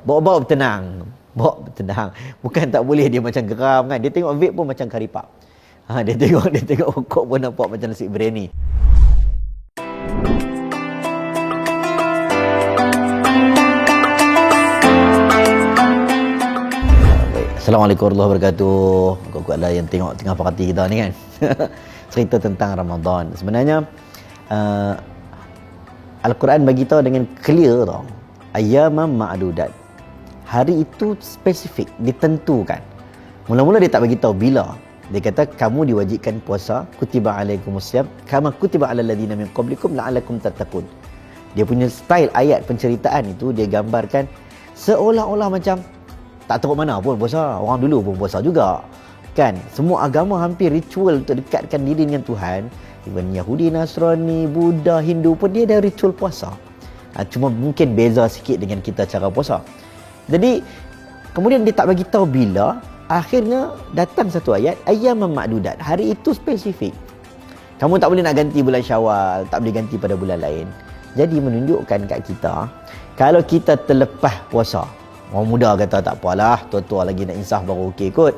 Bawa bertenang. Bawa bertenang. Bukan tak boleh dia macam geram kan. Dia tengok vape pun macam karipap. Dia tengok rokok pun nampak macam nasi biryani. Assalamualaikum warahmatullahi wabarakatuh. Kau-kau lah yang tengok tengah parti kita ni kan. Cerita tentang Ramadan. Sebenarnya Al-Quran bagi tahu dengan clear tau. Ayyamam ma'dudat. Hari itu spesifik, ditentukan. Mula-mula dia tak bagi tahu bila. Dia kata kamu diwajibkan puasa, kutiba alaikumusiyam kama kutiba alal ladzina min qablikum la'allakum tattaqun. Dia punya style ayat penceritaan itu dia gambarkan seolah-olah macam tak tahu mana pun puasa. Orang dulu pun puasa juga. Kan? Semua agama hampir ritual untuk dekatkan diri dengan Tuhan. Even Yahudi, Nasrani, Buddha, Hindu pun dia ada ritual puasa. Cuma mungkin beza sikit dengan kita cara puasa. Jadi, kemudian dia tak bagi tahu bila. Akhirnya datang satu ayat, ayyamam ma'dudat. Hari itu spesifik. Kamu tak boleh nak ganti bulan Syawal, tak boleh ganti pada bulan lain. Jadi menunjukkan kat kita, kalau kita terlepas puasa, orang muda kata tak apalah, tua-tua lagi nak insaf baru okey kot.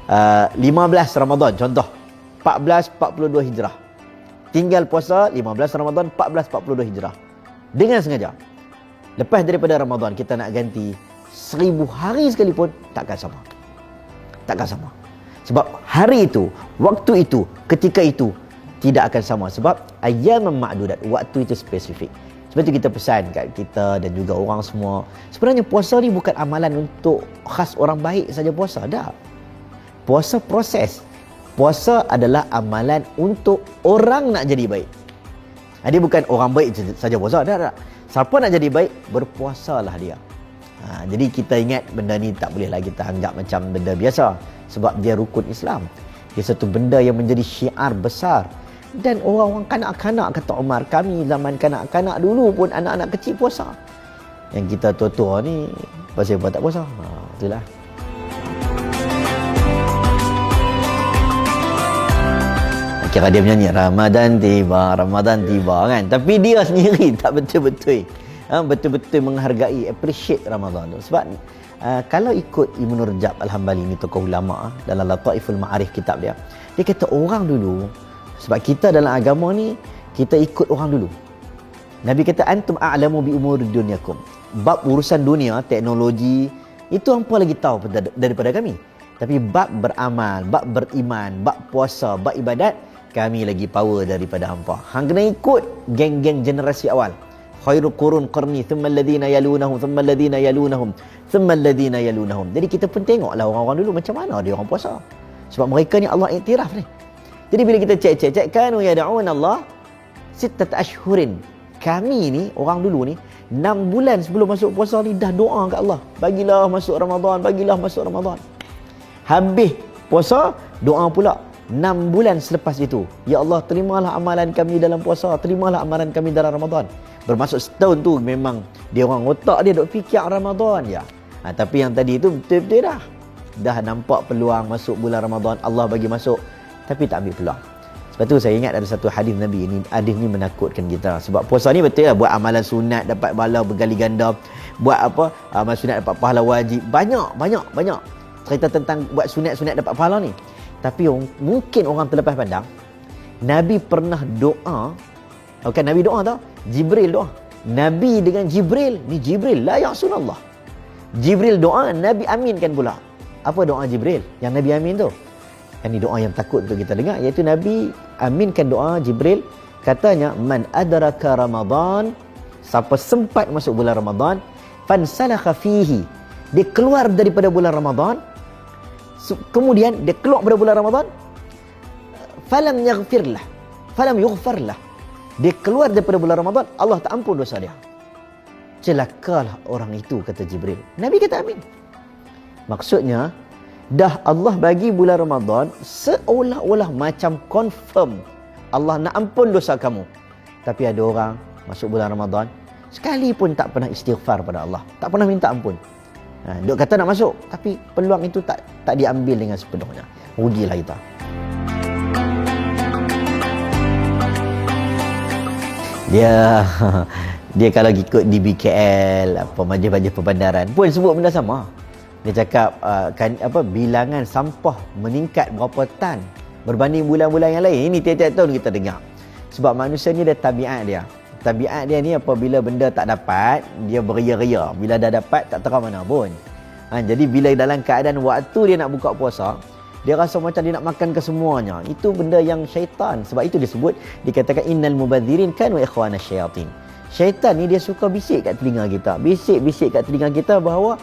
15 Ramadan contoh, 1442 Hijrah. Tinggal puasa 15 Ramadan 1442 Hijrah. Dengan sengaja. Lepas daripada Ramadan kita nak ganti 1000 hari sekalipun takkan sama. Takkan sama. Sebab hari itu, waktu itu, ketika itu tidak akan sama sebab ayyamam ma'dudat, waktu itu spesifik. Sebab itu kita pesan kat kita dan juga orang semua. Sebenarnya puasa ni bukan amalan untuk khas orang baik saja puasa. Tak. Puasa proses. Puasa adalah amalan untuk orang nak jadi baik. Dia bukan orang baik saja puasa. Tak. Siapa nak jadi baik, berpuasalah dia. Jadi kita ingat benda ni tak boleh lagi kita anggap macam benda biasa. Sebab dia rukun Islam. Dia satu benda yang menjadi syiar besar. Dan orang-orang kanak-kanak, kata Umar, kami zaman kanak-kanak dulu pun anak-anak kecil puasa. Yang kita tua-tua ni pasal apa tak puasa? Itulah. Kira dia menyanyi Ramadan tiba kan. Tapi dia sendiri tak betul-betul betul-betul menghargai, appreciate Ramadan tu. Sebab kalau ikut Ibn Rajab Al-Hambali ni, tokoh ulama dalam Lataiful Ma'arif kitab dia, dia kata orang dulu, sebab kita dalam agama ni kita ikut orang dulu. Nabi kata antum a'lamu bi umuri dunyakum. Bab urusan dunia, teknologi itu hampa lagi tahu daripada kami. Tapi bab beramal, bab beriman, bab puasa, bab ibadat, kami lagi power daripada hampa. Hang kena ikut geng-geng generasi awal. Khairul qurun qarni thumma alladhina yalunahum thumma alladhina yalunahum thumma alladhina yalunahum. Jadi kita pun tengoklah orang-orang dulu macam mana dia orang puasa. Sebab mereka ni Allah iktiraf ni. Jadi bila kita cek kanu yad'un Allah sittat ashhurin. Kami ni orang dulu ni 6 bulan sebelum masuk puasa ni dah doa kat Allah. Bagilah masuk Ramadan, bagilah masuk Ramadan. Habis puasa doa pula 6 bulan selepas itu. Ya Allah, terimalah amalan kami dalam puasa, terimalah amalan kami dalam Ramadan. Bermaksud setahun tu memang dia orang otak dia duk fikir Ramadan je. Tapi yang tadi tu betul-betul dah nampak peluang masuk bulan Ramadan, Allah bagi masuk. Tapi tak ambil peluang. Sebab tu saya ingat ada satu hadis Nabi ini. Hadis ni menakutkan kita. Sebab puasa ni betul lah, buat amalan sunat dapat pahala bergali ganda. Buat apa? Amalan sunat dapat pahala wajib. Banyak. Cerita tentang buat sunat dapat pahala ni. Tapi mungkin orang terlepas pandang. Nabi pernah doa. Bukan Nabi doa tau. Jibril doa. Nabi dengan Jibril. Ni Jibril. La ya'sunallah. Jibril doa, Nabi aminkan pula. Apa doa Jibril? Yang Nabi amin tu. Ini doa yang takut untuk kita dengar, iaitu Nabi aminkan doa Jibril. Katanya, man adraka Ramadan, siapa sempat masuk bulan Ramadan, fansalakha fihi, dia keluar daripada bulan Ramadan, kemudian dia keluar pada bulan Ramadan, falam yughfar lah, dia keluar daripada bulan Ramadan, Allah tak ampun dosa dia. Celakalah orang itu, kata Jibril. Nabi kata amin. Maksudnya dah Allah bagi bulan Ramadan seolah-olah macam confirm Allah nak ampun dosa kamu. Tapi ada orang masuk bulan Ramadan sekalipun tak pernah istighfar pada Allah, tak pernah minta ampun. Duk kata nak masuk, tapi peluang itu tak diambil dengan sepenuhnya. Rugilah kita. Dia Dia kalau ikut di BKL, apa majlis-majlis perbandaran pun sebut benda sama. Dia cakap bilangan sampah meningkat berapa tan berbanding bulan-bulan yang lain. Ini tiap-tiap tahun kita dengar. Sebab manusia ni ada tabiat dia. Tabiat dia ni apabila benda tak dapat, dia beria-ria. Bila dah dapat, tak tahu mana pun. Jadi bila dalam keadaan waktu dia nak buka puasa, dia rasa macam dia nak makan ke semuanya. Itu benda yang syaitan. Sebab itu disebut, dikatakan innal mubadzirin kanu ikhwana syayatin. Syaitan ni dia suka bisik kat telinga kita. Bisik-bisik kat telinga kita bahawa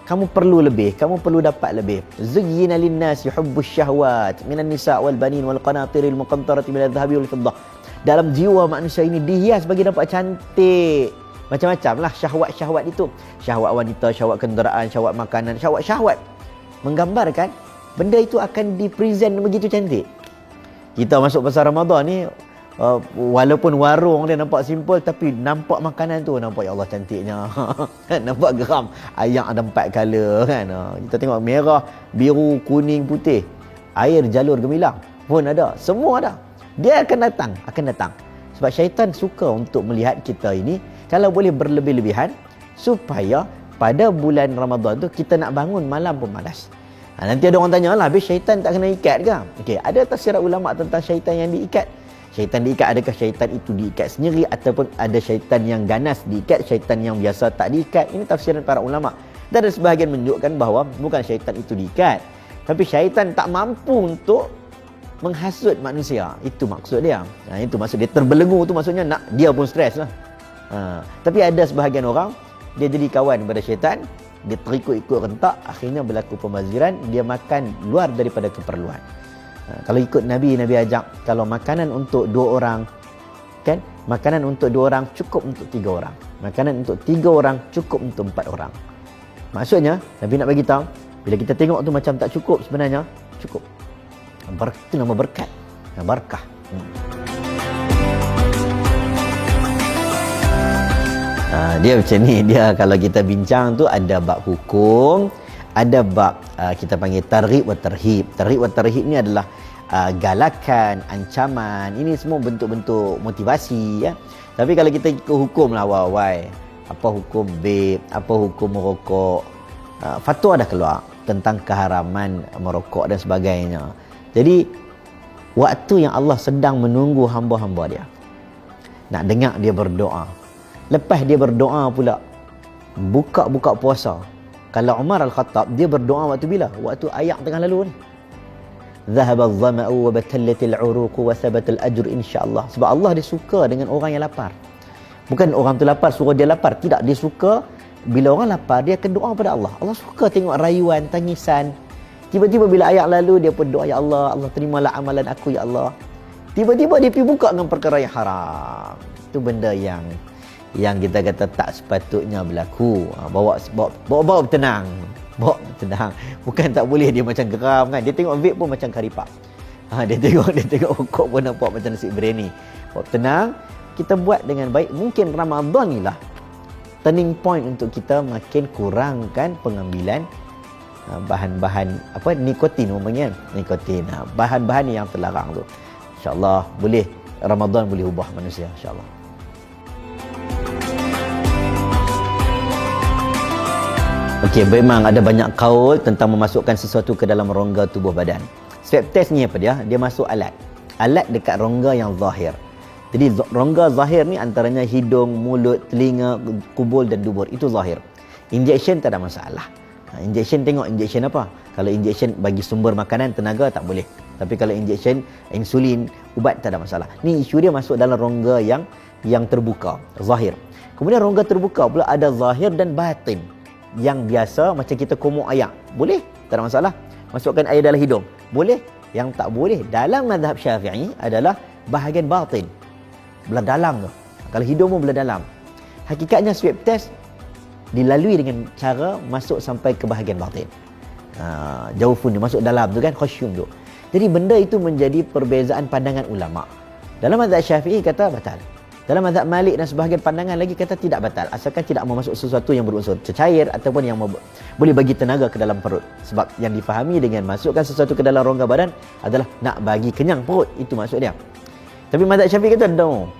kamu perlu lebih, kamu perlu dapat lebih. Zuyyina lin-nasi hubbus syahwat minan nisa' wal banin wal qanatiril muqantarati minadh dhahabi wal fiddah. Dalam jiwa manusia ini dihias bagi nampak cantik. Macam-macam lah syahwat-syahwat itu. Syahwat wanita, syahwat kenderaan, syahwat makanan, syahwat-syahwat. Menggambarkan benda itu akan dipresent begitu cantik. Kita masuk pasar Ramadan ni, walaupun warung dia nampak simple, tapi nampak makanan tu, nampak ya Allah cantiknya. Nampak geram, ayam ada 4 color kan. Kita tengok merah, biru, kuning, putih. Air jalur gemilang pun ada. Semua ada. Dia akan datang. Sebab syaitan suka untuk melihat kita ini kalau boleh berlebih-lebihan, supaya pada bulan Ramadan tu kita nak bangun malam pun malas. Nanti ada orang tanya lah, habis syaitan tak kena ikat ke? Okey, ada tafsirat ulama tentang syaitan yang diikat. Syaitan diikat, adakah syaitan itu diikat sendiri ataupun ada syaitan yang ganas diikat, syaitan yang biasa tak diikat? Ini tafsiran para ulama. Dan ada sebahagian menunjukkan bahawa bukan syaitan itu diikat, tapi syaitan tak mampu untuk menghasut manusia. Itu maksud dia. Itu maksud dia, terbelenggu tu maksudnya nak dia pun stres lah. Tapi ada sebahagian orang, dia jadi kawan pada syaitan, dia terikut-ikut rentak, akhirnya berlaku pembaziran, dia makan luar daripada keperluan. Kalau ikut Nabi ajak, kalau makanan untuk 2 orang, kan, makanan untuk 2 orang cukup untuk 3 orang. Makanan untuk 3 orang cukup untuk 4 orang. Maksudnya Nabi nak bagi tahu, bila kita tengok tu macam tak cukup, sebenarnya cukup. Itu nama berkat, barakah. Dia macam ni. Dia kalau kita bincang tu ada bab hukum, ada bab kita panggil targhib wa tarhib. Targhib wa tarhib ni adalah galakan, ancaman. Ini semua bentuk-bentuk motivasi ya. Tapi kalau kita ikut hukum lah, why? Apa hukum vape, apa hukum merokok, fatwa dah keluar tentang keharaman merokok dan sebagainya. Jadi waktu yang Allah sedang menunggu hamba-hamba dia, nak dengar dia berdoa. Lepas dia berdoa pula, buka puasa. Kalau Umar Al-Khattab, dia berdoa waktu bila? Waktu ayak tengah lalu ni. Dhahaba adh-dhama'u wa batallatil 'uruqu wa thabatal ajr insyaallah. Sebab Allah dia suka dengan orang yang lapar. Bukan orang tu lapar suruh dia lapar, tidak, dia suka bila orang lapar dia akan doa pada Allah. Allah suka tengok rayuan, tangisan. Tiba-tiba bila ayak lalu dia pun doa, ya Allah, Allah terimalah amalan aku ya Allah. Tiba-tiba dia pergi buka dengan perkara yang haram. Itu benda yang kita kata tak sepatutnya berlaku. Bawa tenang. Bukan tak boleh dia macam geram kan. Dia tengok vape pun macam karipap. Dia tengok rokok pun nampak macam nasi biryani. Bawa tenang, kita buat dengan baik. Mungkin Ramadan ni lah turning point untuk kita makin kurangkan pengambilan bahan-bahan nikotin namanya, nikotin. Bahan-bahan yang terlarang tu. InsyaAllah boleh, Ramadan boleh ubah manusia insyaAllah. Okey, memang ada banyak kaul tentang memasukkan sesuatu ke dalam rongga tubuh badan. Swab test ni apa dia? Dia masuk alat dekat rongga yang zahir. Jadi rongga zahir ni antaranya hidung, mulut, telinga, kubul dan dubur. Itu zahir. Injection tak ada masalah. Injection, tengok injection apa. Kalau injection bagi sumber makanan, tenaga, tak boleh. Tapi kalau injection insulin, ubat, tak ada masalah. Ni isu dia masuk dalam rongga yang terbuka, zahir. Kemudian rongga terbuka pula ada zahir dan batin. Yang biasa macam kita komok ayak, boleh, tak ada masalah. Masukkan air dalam hidung, boleh. Yang tak boleh dalam mazhab Syafi'i adalah bahagian batin, belah dalam tu. Kalau hidung pun belah dalam. Hakikatnya swab test dilalui dengan cara masuk sampai ke bahagian batin. Jaufun dia masuk dalam tu kan, khusyum tu. Jadi benda itu menjadi perbezaan pandangan ulama. Dalam mazhab Syafi'i kata batal. Dalam mazhab Malik dan sebahagian pandangan lagi kata tidak batal, asalkan tidak memasuk sesuatu yang berunsur cecair ataupun yang boleh bagi tenaga ke dalam perut. Sebab yang difahami dengan masukkan sesuatu ke dalam rongga badan adalah nak bagi kenyang perut, itu maksud dia. Tapi mazhab Syafi'i kata no.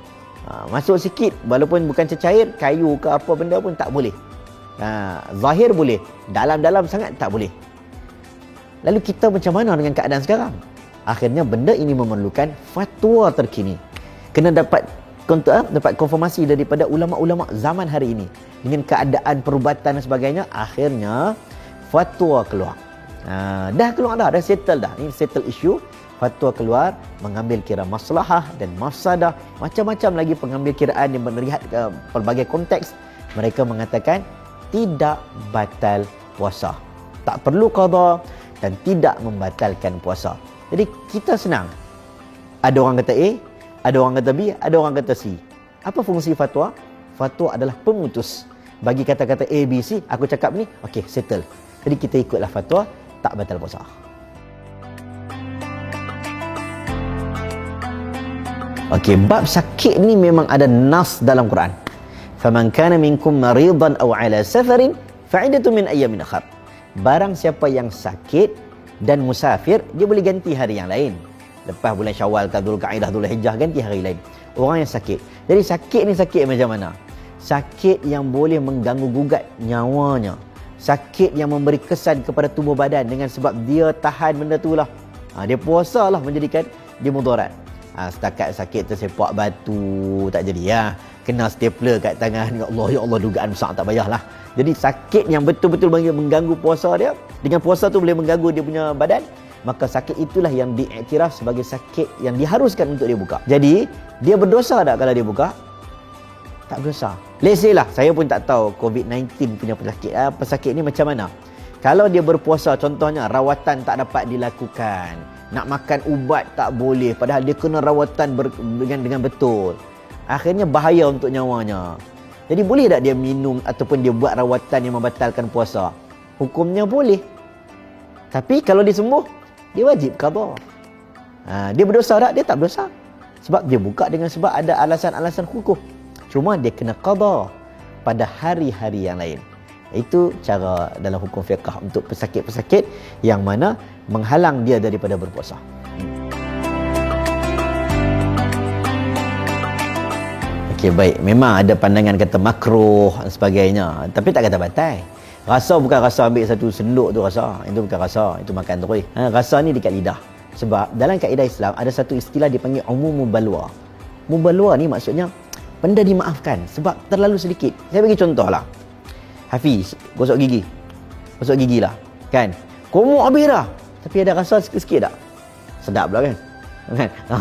Masuk sikit, walaupun bukan cecair, kayu ke apa benda pun tak boleh. Zahir boleh, dalam-dalam sangat tak boleh. Lalu kita macam mana dengan keadaan sekarang? Akhirnya benda ini memerlukan fatwa terkini. Kena dapat konfirmasi daripada ulama-ulama zaman hari ini. Dengan keadaan perubatan dan sebagainya, akhirnya fatwa keluar. Dah keluar dah settle dah. Ini settle issue. Fatwa keluar, mengambil kira maslahah dan mafsadah, macam-macam lagi pengambil kiraan yang melihat pelbagai konteks. Mereka mengatakan tidak batal puasa, tak perlu qada dan tidak membatalkan puasa. Jadi kita senang. Ada orang kata A, ada orang kata B, ada orang kata C. Apa fungsi fatwa? Fatwa adalah pemutus. Bagi kata-kata A, B, C, aku cakap ni, okey, settle. Jadi kita ikutlah fatwa, tak batal puasa. Okey, bab sakit ni memang ada nas dalam Quran. Faman kana minkum maridan aw ala safarin fa'idatu min ayyamin ukhra. Barang siapa yang sakit dan musafir, dia boleh ganti hari yang lain. Lepas bulan Syawal, Dzulqa'dah, Dzulhijjah, ganti hari lain. Orang yang sakit. Jadi sakit ni sakit macam mana? Sakit yang boleh mengganggu gugat nyawanya. Sakit yang memberi kesan kepada tubuh badan dengan sebab dia tahan benda tu lah. Dia puasa lah menjadikan dia mudarat. Setakat sakit tersepak batu tak jadi ya. Kena stapler kat tangan, ya Allah dugaan besar tak payahlah. Jadi sakit yang betul-betul mengganggu puasa dia, dengan puasa tu boleh mengganggu dia punya badan, maka sakit itulah yang diiktiraf sebagai sakit yang diharuskan untuk dia buka. Jadi dia berdosa tak kalau dia buka? Tak berdosa. Let's say lah, saya pun tak tahu COVID-19 punya pesakit ni macam mana. Kalau dia berpuasa, contohnya rawatan tak dapat dilakukan, nak makan ubat tak boleh, padahal dia kena rawatan dengan betul, akhirnya bahaya untuk nyawanya. Jadi boleh tak dia minum ataupun dia buat rawatan yang membatalkan puasa? Hukumnya boleh. Tapi kalau dia sembuh, dia wajib qada. Dia berdosa tak? Dia tak berdosa. Sebab dia buka dengan sebab ada alasan-alasan hukum. Cuma dia kena qada pada hari-hari yang lain. Itu cara dalam hukum fiqh untuk pesakit-pesakit yang mana menghalang dia daripada berpuasa. Okey, baik. Memang ada pandangan kata makruh dan sebagainya, tapi tak kata batal. Rasa bukan rasa ambil satu senduk tu rasa. Itu bukan rasa, itu makan terus. Rasa ni dekat lidah. Sebab dalam kaedah Islam ada satu istilah dipanggil umum mubalwa. Mubalwa ni maksudnya benda dimaafkan sebab terlalu sedikit. Saya bagi contoh lah. Hafiz, gosok gigi lah, kan? Komuk habis dah, tapi ada rasa sikit-sikit tak? Sedap pula kan?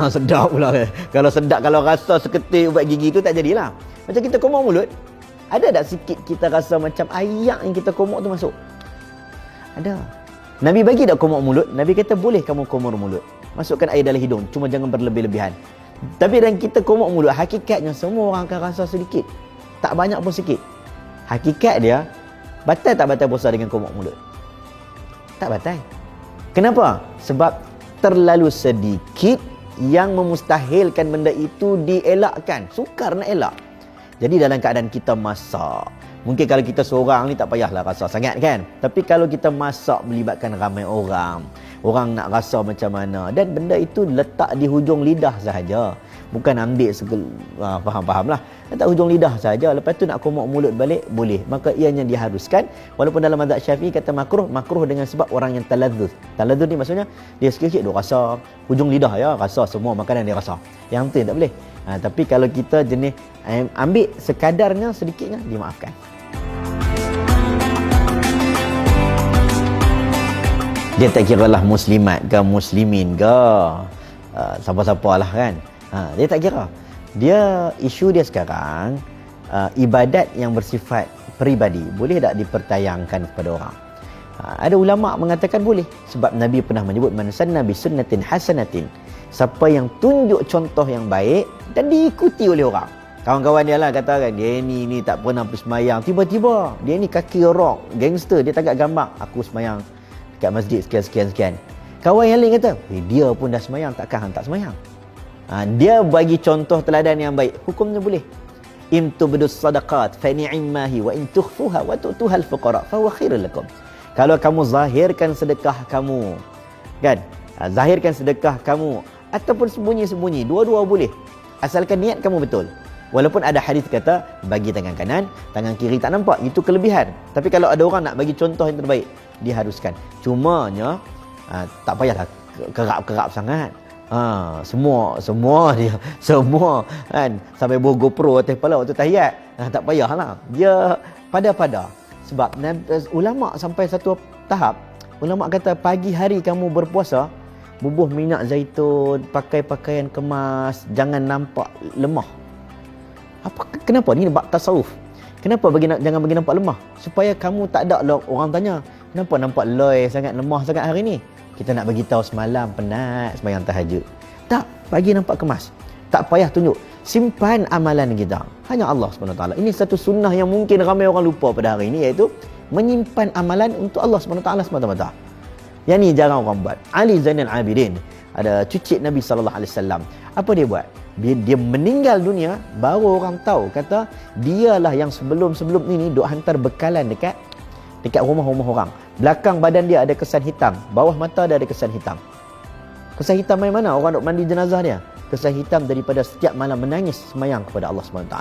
Sedap pula kan? Kalau sedap, kalau rasa seketik ubat gigi tu tak jadilah. Macam kita komuk mulut, ada tak sikit kita rasa macam ayak yang kita komuk tu masuk? Ada. Nabi bagi tak komuk mulut? Nabi kata boleh kamu komur mulut, masukkan air dalam hidung, cuma jangan berlebih-lebihan. Tapi dan kita komuk mulut, hakikatnya semua orang akan rasa sedikit, tak banyak pun sikit. Hakikat dia, batal tak batal puasa dengan komuk mulut? Tak batal. Kenapa? Sebab terlalu sedikit yang memustahilkan benda itu dielakkan. Sukar nak elak. Jadi dalam keadaan kita masak, mungkin kalau kita seorang ni tak payahlah rasa sangat kan. Tapi kalau kita masak melibatkan ramai orang, orang nak rasa macam mana, dan benda itu letak di hujung lidah sahaja, bukan ambil faham-faham lah, letak hujung lidah saja, lepas tu nak komuk mulut balik boleh, maka ianya diharuskan. Walaupun dalam mazhab Syafi'i kata makruh dengan sebab orang yang taladzuz ni maksudnya dia sikit-sikit dia rasa hujung lidah, ya rasa semua makanan dia rasa, yang penting tak boleh. Tapi kalau kita jenis ambil sekadarnya, sedikitnya, dimaafkan. Dia tak kira lah muslimat ke muslimin ke siapa-siapa lah kan. Dia tak kira. Dia, isu dia sekarang, ibadat yang bersifat peribadi boleh tak dipertayangkan kepada orang? Ada ulama mengatakan boleh, sebab Nabi pernah menyebut man sanna bi sunnatin hasanatin, siapa yang tunjuk contoh yang baik dan diikuti oleh orang. Kawan-kawan dia lah kata kan, dia ni tak pernah pergi semayang, tiba-tiba dia ni kaki rock, gangster, dia tagak gambar aku semayang dekat masjid sekian. Kawan yang lain kata, dia pun dah semayang, takkan hang tak semayang? Dia bagi contoh teladan yang baik, hukumnya boleh. In tubdus sadaqat fa ni'mahi wa in tukhfuha wa tu'tuhal fuqara fa huwa khairul lakum. Kalau kamu zahirkan sedekah kamu, kan? Zahirkan sedekah kamu ataupun sembunyi-sembunyi, dua-dua boleh. Asalkan niat kamu betul. Walaupun ada hadis kata bagi tangan kanan, tangan kiri tak nampak, itu kelebihan. Tapi kalau ada orang nak bagi contoh yang terbaik, diharuskan. Cumanya tak payahlah kerap-kerap sangat. Semua dia kan sampai bawa GoPro atas kepala waktu tahiyat. Tak payahlah. Dia pada-pada. Sebab ulama sampai satu tahap, ulama kata pagi hari kamu berpuasa, bubuh minyak zaitun, pakai pakaian kemas, jangan nampak lemah. Kenapa? Ni bab tasawuf. Kenapa jangan bagi nampak lemah? Supaya kamu tak ada orang tanya, kenapa nampak loy sangat, lemah sangat hari ni? Kita nak bagi tahu semalam penat sembahyang tahajud. Tak, bagi nampak kemas. Tak payah tunjuk. Simpan amalan kita. Hanya Allah SWT. Ini satu sunnah yang mungkin ramai orang lupa pada hari ini, iaitu menyimpan amalan untuk Allah SWT semata-mata. Yang ni jarang orang buat. Ali Zainal Abidin, ada cucik Nabi SAW. Apa dia buat? Dia meninggal dunia, baru orang tahu, kata dialah yang sebelum-sebelum ni duk hantar bekalan dekat rumah-rumah orang. Belakang badan dia ada kesan hitam, bawah mata dia ada kesan hitam. Kesan hitam main mana? Orang duk mandi jenazah dia. Kesan hitam daripada setiap malam menangis semayang kepada Allah SWT.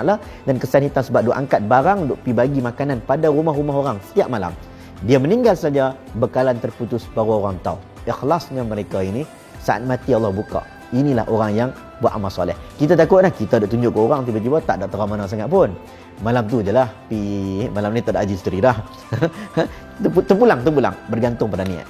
Dan kesan hitam sebab duk angkat barang, duk pi bagi makanan pada rumah-rumah orang setiap malam. Dia meninggal saja, bekalan terputus, baru orang tahu. Ikhlasnya mereka ini, saat mati Allah buka. Inilah orang yang buat amal soleh. Kita takut dah, kita nak tunjuk ke orang, tiba-tiba tak ada terang mana sangat pun. Malam tu je lah, malam ni tak ada haji isteri dah. Terpulang, bergantung pada niat.